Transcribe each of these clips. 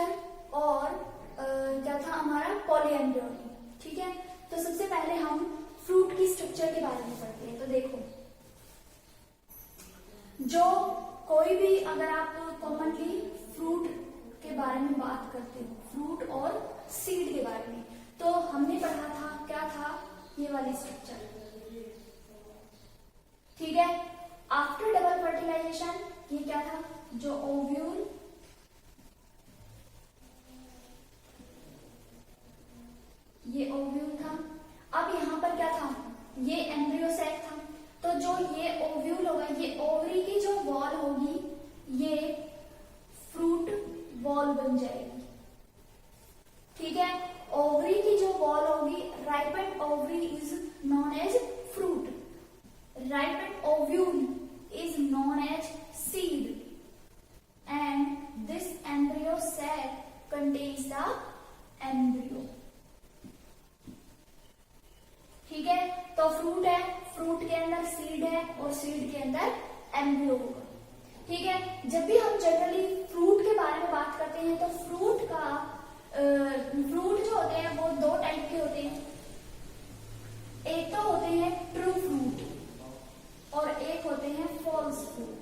Structure और क्या था हमारा पॉलीएम्ब्रियोनी। ठीक है, तो सबसे पहले हम फ्रूट की स्ट्रक्चर के बारे में पढ़ते हैं। तो देखो, जो कोई भी अगर आप कॉमनली फ्रूट के बारे में बात करते हो, फ्रूट और सीड के बारे में, तो हमने पढ़ा था क्या था, ये वाली स्ट्रक्चर। ठीक है, आफ्टर डबल फर्टिलाइजेशन ये क्या था, जो ओव्यूल, ये ओव्यूल था। अब यहाँ पर क्या था, ये एम्ब्रियो सैक था। तो जो ये ओव्यूल होगा, ये ओवरी की जो वॉल होगी, ये फ्रूट वॉल बन जाएगी। ठीक है, ओवरी की जो वॉल होगी, ripened ovary is known as fruit, ripened ovule is known as seed, and this embryo sac contains the embryo. ठीक है, तो फ्रूट है, फ्रूट के अंदर सीड है और सीड के अंदर एम्ब्रियो होगा। ठीक है, जब भी हम जनरली फ्रूट के बारे में बात करते हैं तो फ्रूट जो होते हैं वो दो टाइप के होते हैं। एक तो होते हैं ट्रू फ्रूट और एक होते हैं फॉल्स फ्रूट।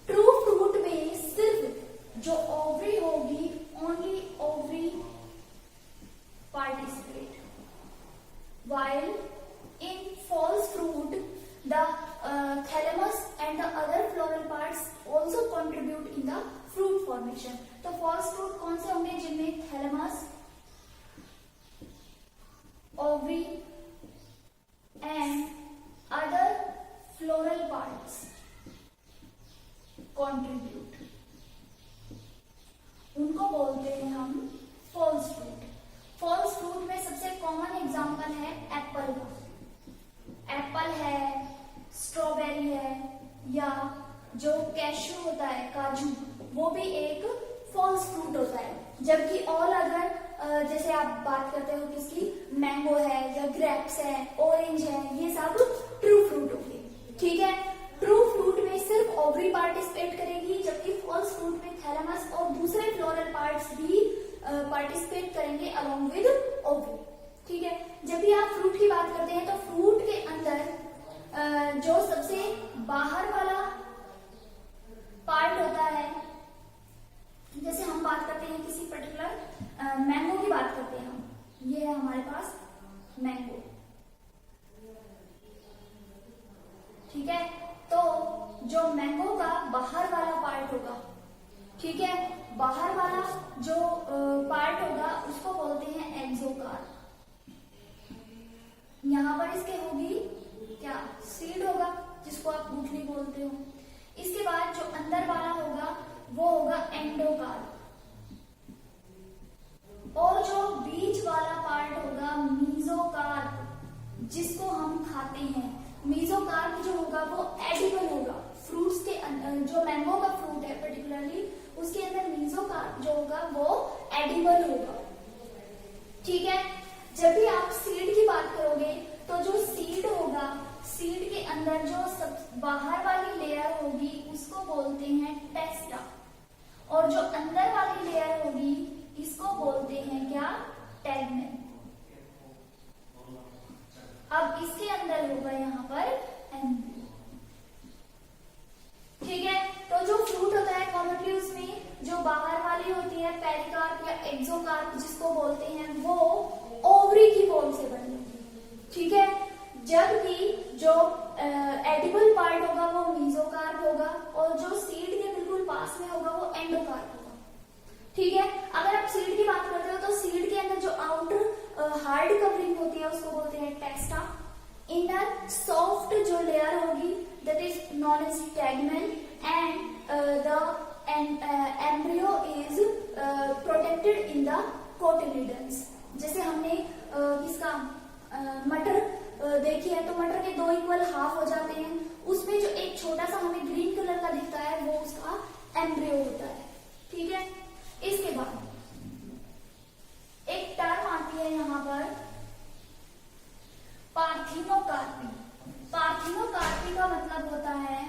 ट्रू फ्रूट में सिर्फ जो ओवरी होगी, only ovary participate, while in false fruit the thalamus and the other floral parts also contribute in the fruit formation। तो false fruit कौन से होंगे, जिनमें thalamus, ovary and other floral parts contribute, उनको बोलते हैं हम फॉल्स फ्रूट। फॉल्स फ्रूट में सबसे कॉमन एग्जांपल है एप्पल का। एप्पल है, स्ट्रॉबेरी है, या जो कैशू होता है, काजू, वो भी एक फॉल्स फ्रूट होता है। जबकि ऑल अदर जैसे आप बात करते हो किसकी, मैंगो है या ग्रेप्स है, ऑरेंज है, ये सब ट्रू फ्रूट होंगे। ठीक है, ट्रू फ्रूट में सिर्फ ओवरी पार्टिसिपेट करेगी, जबकि फॉल्स फ्रूट में थैलेमस और दूसरे फ्लोरल पार्ट्स भी पार्टिसिपेट करेंगे अलोंग विद ओवरी। ठीक है, जब भी आप फ्रूट की बात करते हैं तो फ्रूट के अंदर जो सबसे बाहर वाला पार्ट होता है, जैसे हम बात करते हैं किसी पर्टिकुलर मैंगो की बात करते हैं हम, ये है हमारे पास मैंगो। ठीक है, तो जो मैंगो का बाहर वाला पार्ट होगा, ठीक है, बाहर वाला जो पार्ट होगा उसको बोलते हैं एक्सोकार्प। यहां पर इसके होगी क्या, सीड होगा, जिसको आप गुठली बोलते हो। इसके बाद जो अंदर वाला होगा वो होगा एंडोकार्प, और जो बीच वाला पार्ट होगा मीजोकार्प, जिसको हम खाते हैं। मीजोकार्प जो होगा वो एडिबल होगा। फ्रूट्स के अंदर जो मैंगो का फ्रूट है पर्टिकुलरली, उसके अंदर मीजोकार्प जो होगा वो एडिबल होगा। ठीक है, जब भी आप सीड की बात करोगे तो जो सीड होगा, सीड के अंदर जो सब बाहर वाली लेयर होगी उसको बोलते हैं टेस्टा, और जो अंदर वाली लेयर होगी इसको बोलते हैं क्या, टैगमेन। अब इसके अंदर होगा यहाँ पर एम्ब्रियो। ठीक है, तो जो फ्रूट होता है कॉमनली उसमें जो बाहर वाली होती है पेरिकार्प या एक्सोकार्प जिसको बोलते हैं, वो ओवरी की वॉल से बनी होगी। ठीक है, जबकि जो एडिबल पार्ट होगा वो मीजोकार्प होगा, और जो सीड के बिल्कुल पास में होगा वो एंडोकार्प होगा। ठीक है, अगर आप सीड की बात करते हो तो सीड के अंदर जो आउटर हार्ड कवरिंग होती है उसको बोलते हैं टेक्स्टा। इनर सॉफ्ट जो लेयर होगी that is known as tegmen, and the embryo is protected in the cotyledons. जैसे हमने इसका मटर देखी है, तो मटर के दो इक्वल हाफ हो जाते हैं, उसमें जो एक छोटा सा हमें ग्रीन कलर का दिखता है वो उसका एम्ब्रियो होता है। ठीक है, इसके बाद एक टर्म आती है यहाँ पर पार्थिनोकार्पी। पार्थिनोकार्पी का मतलब होता है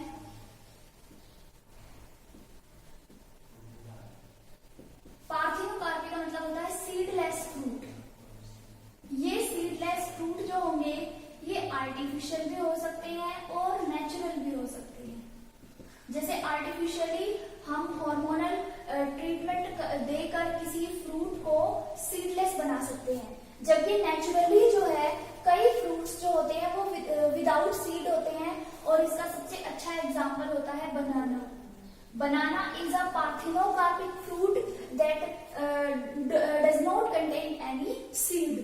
सकते हैं, जबकि नेचुरली जो है कई फ्रूट्स जो होते हैं वो विदाउट सीड होते हैं, और इसका सबसे अच्छा एग्जांपल होता है banana. Banana is a parthenocarpic fruit that does not contain any seed,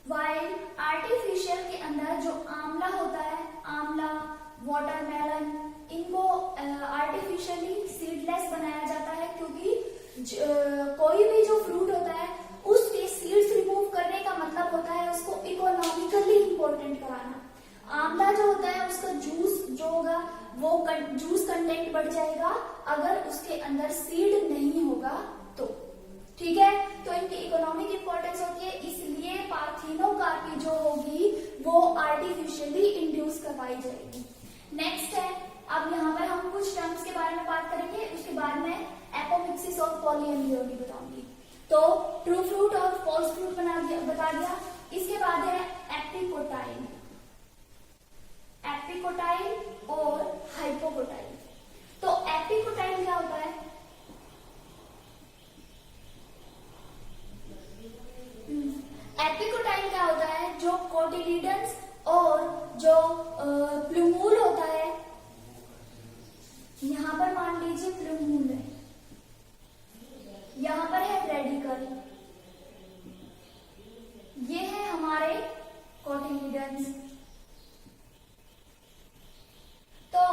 while artificial के अंदर जो आंवला होता है, आंवला, वाटरमेलन, इनको आर्टिफिशियली सीडलेस बनाया जाता है, क्योंकि कोई भी जो फ्रूट होता है उसके सीड्स रिमूव करने का मतलब होता है उसको इकोनॉमिकली इंपॉर्टेंट कराना। आंवला जो होता है उसका जूस जो होगा वो जूस कंटेंट बढ़ जाएगा अगर उसके अंदर सीड नहीं होगा तो, ठीक है। तो इनकी इकोनॉमिक इंपॉर्टेंस होती है, इसलिए पार्थिनोकार्पी जो होगी वो आर्टिफिशियली इंड्यूस करवाई जाएगी। नेक्स्ट है, अब यहाँ पर हम कुछ टर्म्स के बारे में बात करेंगे, उसके बाद में एपोमिक्सिस और पॉलीएम्ब्रियोनी बताऊंगी। तो ट्रू फ्रूट और फॉल्स फ्रूट बता दिया। इसके बाद है एपिकोटाइल, एपिकोटाइल और हाइपोकोटाइल। तो एपिकोटाइल क्या होता है? एपिकोटाइल क्या होता है? जो कोटिलीडन्स और जो प्लूमूल होता है, यहां पर मान लीजिए प्लूमूल है, यहां पर है रेडिकल, ये है हमारे कोटिलीडन्स। तो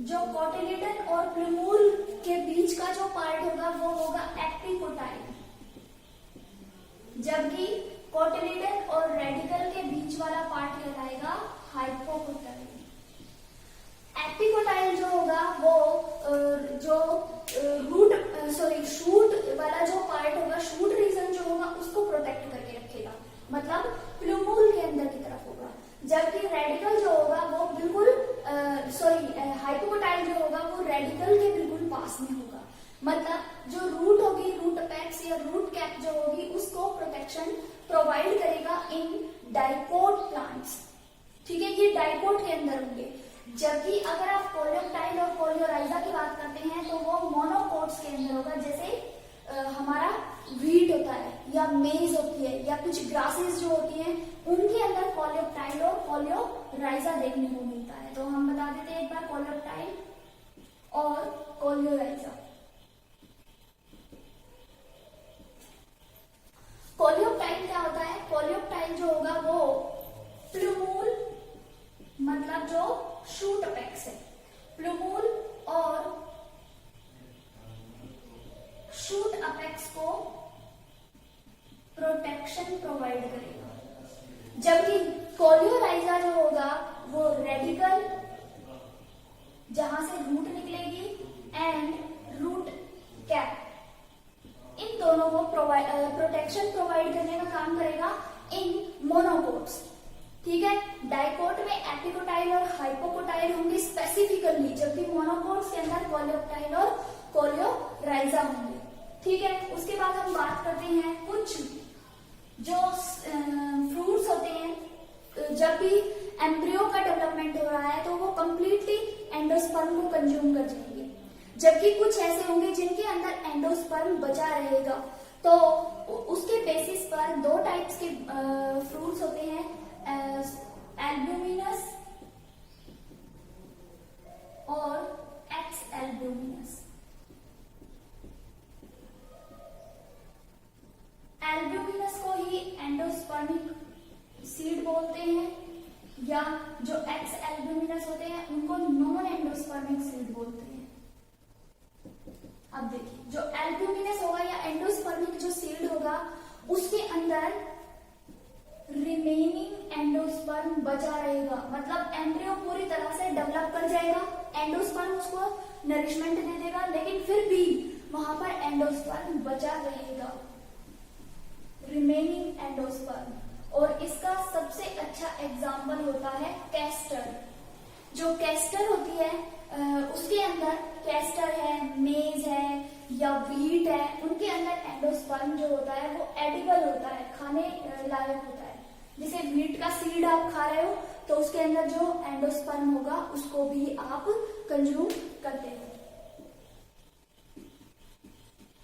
जो कोटिलीडन और प्लूमूल के बीच का जो पार्ट होगा वो होगा एपिकोटाइल, जबकि कोटिलीडन और रेडिकल के बीच वाला पार्ट कहलाएगा हाइपोकोटाइल। एपिकोटाइल जो होगा वो जो शूट वाला जो पार्ट होगा, शूट रीजन जो होगा उसको प्रोटेक्ट करके रखेगा, मतलब प्लूमूल के अंदर की तरफ होगा, जबकि रेडिकल जो होगा वो बिल्कुल हाइपोकोटाइल जो होगा वो रेडिकल के बिल्कुल पास में होगा, मतलब जो रूट होगी, रूट अपेक्स या रूट कैप जो होगी उसको प्रोटेक्शन प्रोवाइड करेगा इन डाइकोट प्लांट्स, ठीक है, ये डाइकोट के अंदर होंगे। जबकि अगर आप कोलियोप्टाइल और कोलियोराइजा की बात करते हैं तो वो मोनोकोट्स के अंदर होगा, जैसे हमारा व्हीट होता है या मेज होती है या कुछ ग्रासेस जो होती हैं उनके अंदर कोलियोप्टाइल और कोलियोराइजा देखने को मिलता है। तो हम बता देते हैं एक बार कोलियोप्टाइल और कोलियोराइजा। कोलियोप्टाइल क्या होता है? कोलियोप्टाइल जो होगा वो प्लूमूल, मतलब जो शूट अपेक्स है, प्लूमूल और शूट अपेक्स को प्रोटेक्शन प्रोवाइड करेगा, जबकि कोलियोराइजा जो होगा वो रेडिकल, जहां से रूट निकलेगी, एंड रूट कैप, इन दोनों को प्रोटेक्शन प्रोवाइड करने का काम करेगा इन मोनोकोट्स, ठीक है। डाइकोट में एपिकोटाइल और हाइपोकोटाइल होंगे स्पेसिफिकली, जबकि मोनोकोट्स के अंदर कोलियोप्टाइल और कोलियोराइजा होंगे, ठीक है। उसके बाद हम बात करते हैं कुछ जो फ्रूट्स होते हैं, जब भी एम्ब्रियो का डेवलपमेंट हो रहा है तो वो कंप्लीटली एंडोस्पर्म को कंज्यूम कर जाएंगे, जबकि कुछ ऐसे होंगे जिनके अंदर एंडोस्पर्म बचा रहेगा। तो उसके बेसिस पर दो टाइप्स के फ्रूट्स होते हैं, एल्ब्यूमिनस और एक्स एल्ब्यूमिनस। एल्ब्यूमिनस को ही एंडोस्पर्मिक सीड बोलते हैं, या जो एक्स एल्ब्यूमिनस होते हैं उनको नॉन एंडोस्पर्मिक सीड बोलते हैं। अब देखिए, जो एल्ब्यूमिनस होगा या एंडोस्पर्मिक जो सीड होगा उसके अंदर रिमेनिंग एंडोस्पर्म बचा रहेगा, मतलब एम्ब्रियो पूरी तरह से डेवलप कर जाएगा, एंडोस्पर्म उसको नरिशमेंट दे देगा, लेकिन फिर भी वहां पर एंडोस्पर्म बचा रहेगा, रिमेनिंग एंडोस्पर्म। और इसका सबसे अच्छा एग्जाम्पल होता है कैस्टर। जो कैस्टर होती है उसके अंदर कैस्टर है, मेज है या व्हीट है, उनके अंदर एंडोस्पर्म जो होता है वो एडिबल होता है, खाने लायक होता है। जैसे व्हीट का सीड आप खा रहे हो तो उसके अंदर जो एंडोस्पर्म होगा उसको भी आप कंज्यूम करते हो।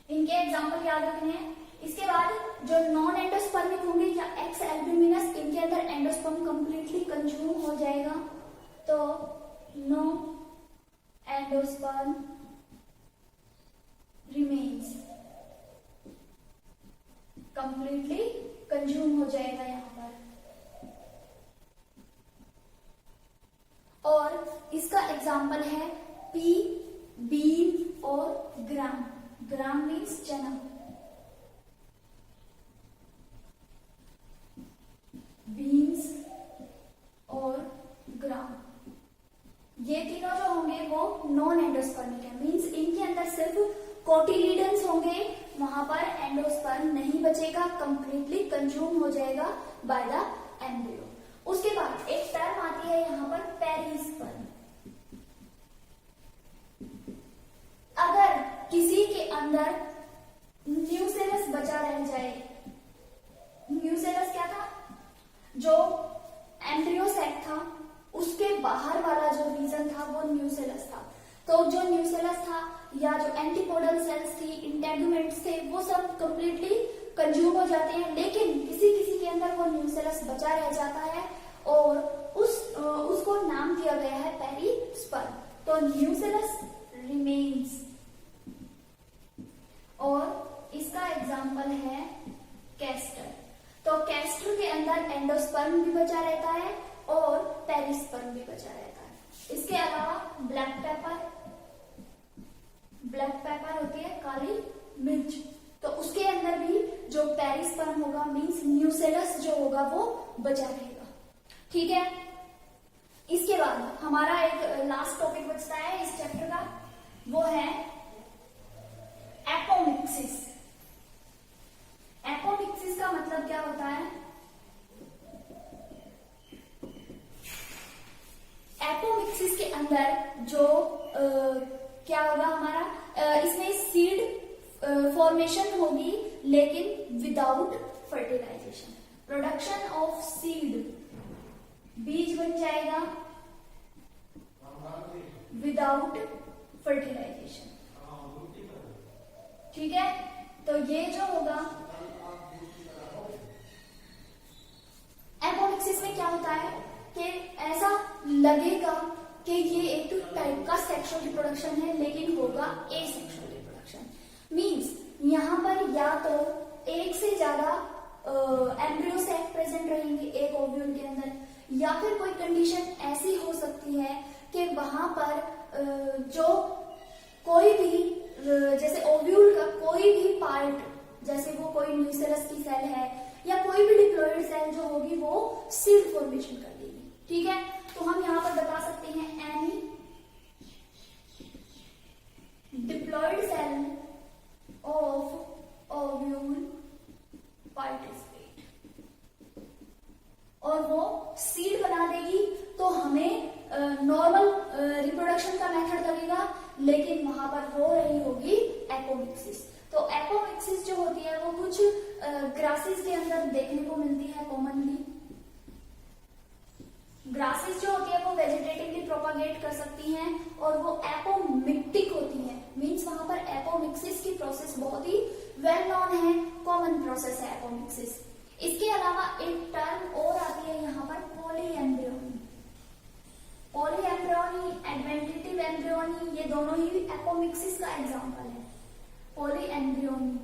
इनके एग्जाम्पल याद रखने हैं, इसके बाद जो नॉन एंडोस्पर्मिक होंगे या एक्स एल्ब्यूमिनस, इनके अंदर एंडोस्पर्म कंप्लीटली कंज्यूम हो जाएगा, तो no endosperm remains, completely consume हो जाएगा यहां पर। और इसका एग्जाम्पल है पी, बीन और ग्राम। ग्राम मीन्स चना, बीन्स और ग्राम, ये तीनों जो होंगे वो नॉन एंडोस्पर्मिक है, मीन्स इनके अंदर सिर्फ कोटिलीडन्स होंगे, वहां पर एंडोस्पर्म नहीं बचेगा, कंप्लीटली कंज्यूम हो जाएगा बाय द एम्ब्रियो। उसके बाद एक टर्म आती है यहां पर पेरिस्पर्म। अगर किसी के अंदर न्यूसेलस बचा रह जाए, न्यूसेलस क्या था, जो एम्ब्रियो सैक था उसके बाहर वाला जो रीजन था वो न्यूसेलस था, तो जो न्यूसेलस था या जो एंटीपोडल सेल्स थी, इंटेगुमेंट्स थे, वो सब कंप्लीटली कंज्यूम हो जाते हैं, लेकिन किसी किसी के अंदर वो न्यूसेलस बचा रह जाता है और उसको नाम दिया गया है पेरिस्पर्म। तो न्यूसेलस रिमेन्स, और इसका एग्जाम्पल है कैस्टर। तो कैस्टर के अंदर एंडोस्पर्म भी बचा रहता है और पेरिस्पर्म भी बचा रहता है। इसके अलावा ब्लैक पेपर, ब्लैक पेपर होती है काली मिर्च, तो उसके अंदर भी जो पेरिस्पर्म होगा मीन्स न्यूसेलस जो होगा वो बचा रहेगा। ठीक है, इसके बाद हमारा एक लास्ट टॉपिक बचता है इस चैप्टर का, वो है एपोमिक्सिस। एपोमिक्सिस का मतलब क्या होता है? एपोमिक्सिस के अंदर जो क्या होगा हमारा, इसमें सीड फॉर्मेशन होगी लेकिन without fertilization, production of seed, बीज बन जाएगा विदाउट फर्टिलाइजेशन। ठीक है, तो ये जो होगा एपोमिक्सिस में क्या होता है कि ऐसा लगेगा कि ये एक टाइप का सेक्सुअल रिप्रोडक्शन है लेकिन होगा एसेक्सुअल रिप्रोडक्शन। मींस यहाँ पर या तो एक से ज्यादा एम्ब्रियो सैक प्रेजेंट रहेंगे एक ओव्यूल के अंदर, या फिर कोई कंडीशन ऐसी हो सकती है कि वहां पर जो कोई भी जैसे ओव्यूल का कोई भी पार्ट, जैसे वो कोई न्यूसेलस की सेल है या कोई भी डिप्लॉइड सेल जो होगी वो सीड फॉर्मेशन कर देगी। ठीक है, तो हम यहाँ पर बता सकते हैं any diploid cell of ovule participate, और वो सीड बना देगी। तो हमें नॉर्मल रिप्रोडक्शन का मेथड लगेगा लेकिन वहां पर हो रही होगी एपोमिक्सिस। तो एपोमिक्सिस जो होती है वो कुछ ग्रासेस के अंदर देखने को मिलती है कॉमनली। ग्रासेस जो होती है वो वेजिटेटिवली प्रोपागेट कर सकती हैं और वो एपोमिक्टिक होती हैं, मींस वहां पर एपोमिक्सिस की प्रोसेस बहुत ही वेल नोन है, कॉमन प्रोसेस है एपोमिक्सिस। इसके अलावा एक टर्म और आती है यहाँ पर पॉलीएम्ब्रियोनी। पॉलीएम्ब्रियोनी, एडवेंटेटिव एम्ब्रियोनी, ये दोनों ही एपोमिक्सिस का एग्जांपल है। पॉलीएम्ब्रियोनी,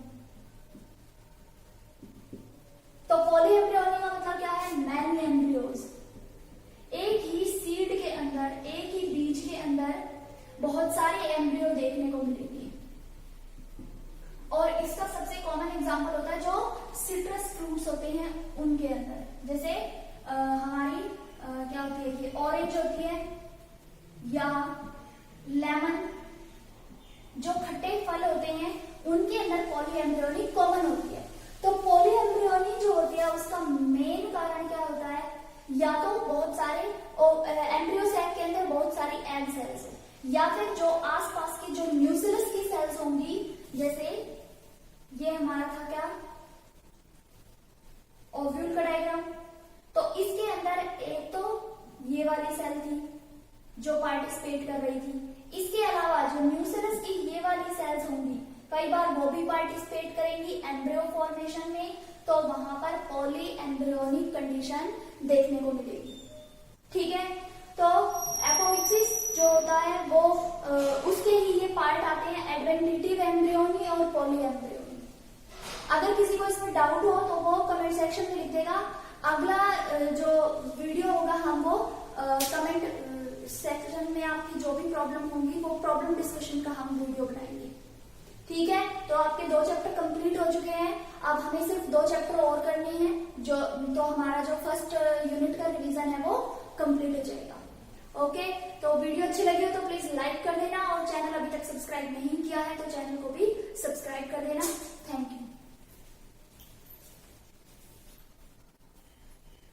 तो पॉलीएम्ब्रियोनी का मतलब क्या है? मैनी एम्ब्रियोज, एक ही सीड के अंदर, एक ही बीज के अंदर बहुत सारे एम्ब्रियो देखने को मिलेंगे। और इसका सबसे कॉमन एग्जांपल होता है जो सिट्रस फ्रूट्स होते हैं उनके अंदर, जैसे हमारी क्या होती है ये ऑरेंज होती है या लेमन, जो खट्टे फल होते हैं उनके अंदर पॉलीएम्ब्रियोनी कॉमन होती है। तो पॉलीएम्ब्रियोनी जो होती है उसका मेन कारण क्या होता है? या तो बहुत सारे एम्ब्रियो सैक के अंदर बहुत सारी एग सेल्स है, या फिर जो आसपास की जो न्यूसेलस की सेल्स होंगी, जैसे ये हमारा था क्या ओव्यूल का डायग्राम, तो इसके अंदर एक तो ये वाली सेल थी जो पार्टिसिपेट कर रही थी, इसके अलावा जो न्यूसेलस की ये वाली सेल्स होंगी कई बार वो भी पार्टिसिपेट करेंगी एम्ब्रियो फॉर्मेशन में, तो वहां पर पॉली एम्ब्रियोनिक कंडीशन देखने को मिलेगी। ठीक है, तो एपोमिक्सिस जो होता है वो उसके ही ये पार्ट आते हैं एडवेंटिव एम्ब्रियोनी और पॉली एम्ब्रियोनी। अगर किसी को इसमें डाउट हो तो वो कमेंट सेक्शन में लिख देगा। अगला जो वीडियो होगा हम वो कमेंट सेक्शन में आपकी जो भी प्रॉब्लम होंगी वो प्रॉब्लम डिस्कशन का हम वीडियो बनाएंगे। ठीक है, तो आपके 2 चैप्टर कंप्लीट हो चुके हैं। अब हमें सिर्फ 2 चैप्टर और करने हैं, जो तो हमारा जो फर्स्ट यूनिट का रिवीजन है वो कंप्लीट हो जाएगा। ओके, तो वीडियो अच्छी लगी हो तो प्लीज लाइक कर देना और चैनल अभी तक सब्सक्राइब नहीं किया है तो चैनल को भी सब्सक्राइब कर देना।